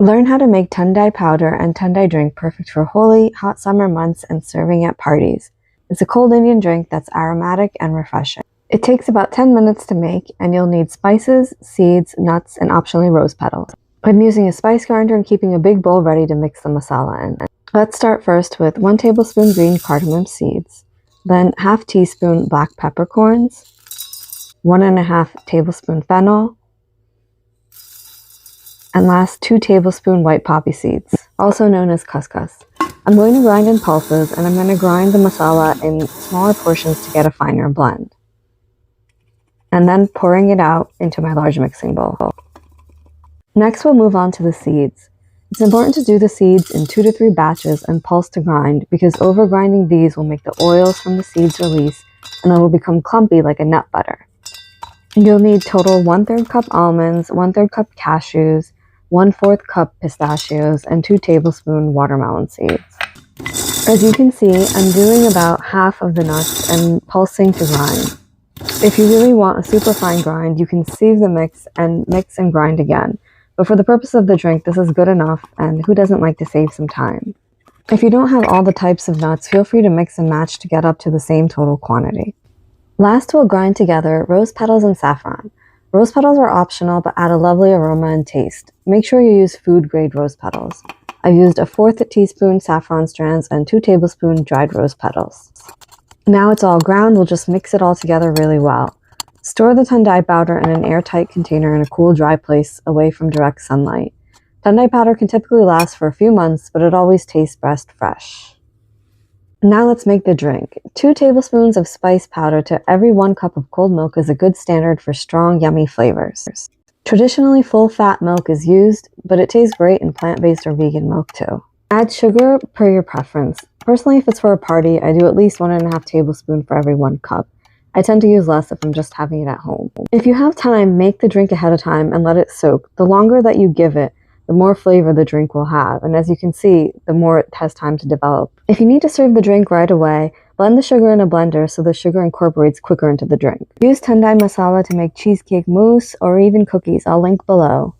Learn how to make Thandai powder and Thandai drink perfect for Holi, hot summer months, and serving at parties. It's a cold Indian drink that's aromatic and refreshing. It takes about 10 minutes to make, and you'll need spices, seeds, nuts, and optionally rose petals. I'm using a spice grinder and keeping a big bowl ready to mix the masala in. Let's start first with 1 tablespoon green cardamom seeds, then half teaspoon black peppercorns, 1.5 tablespoon fennel, and last 2 tablespoon white poppy seeds, also known as couscous. I'm going to grind in pulses, and I'm going to grind the masala in smaller portions to get a finer blend. And then pouring it out into my large mixing bowl. Next, we'll move on to the seeds. It's important to do the seeds in 2 to 3 batches and pulse to grind, because over grinding these will make the oils from the seeds release and it will become clumpy like a nut butter. You'll need total 1/3 cup almonds, 1/3 cup cashews, 1/4 cup pistachios, and 2 tablespoon watermelon seeds. As you can see, I'm doing about half of the nuts and pulsing to grind. If you really want a super fine grind, you can sieve the mix and grind again. But for the purpose of the drink, this is good enough, and who doesn't like to save some time? If you don't have all the types of nuts, feel free to mix and match to get up to the same total quantity. Last, we'll grind together rose petals and saffron. Rose petals are optional, but add a lovely aroma and taste. Make sure you use food-grade rose petals. I've used 1/4 teaspoon saffron strands and 2 tablespoon dried rose petals. Now it's all ground, we'll just mix it all together really well. Store the Thandai powder in an airtight container in a cool, dry place away from direct sunlight. Thandai powder can typically last for a few months, but it always tastes best fresh. Now let's make the drink. 2 tablespoons of spice powder to every 1 cup of cold milk is a good standard for strong, yummy flavors. Traditionally, full-fat milk is used, but it tastes great in plant-based or vegan milk too. Add sugar per your preference. Personally, if it's for a party, I do at least 1.5 tablespoons for every 1 cup. I tend to use less if I'm just having it at home. If you have time, make the drink ahead of time and let it soak. The longer that you give it, the more flavor the drink will have, and as you can see, the more it has time to develop. If you need to serve the drink right away, blend the sugar in a blender so the sugar incorporates quicker into the drink. Use Thandai Masala to make cheesecake mousse or even cookies. I'll link below.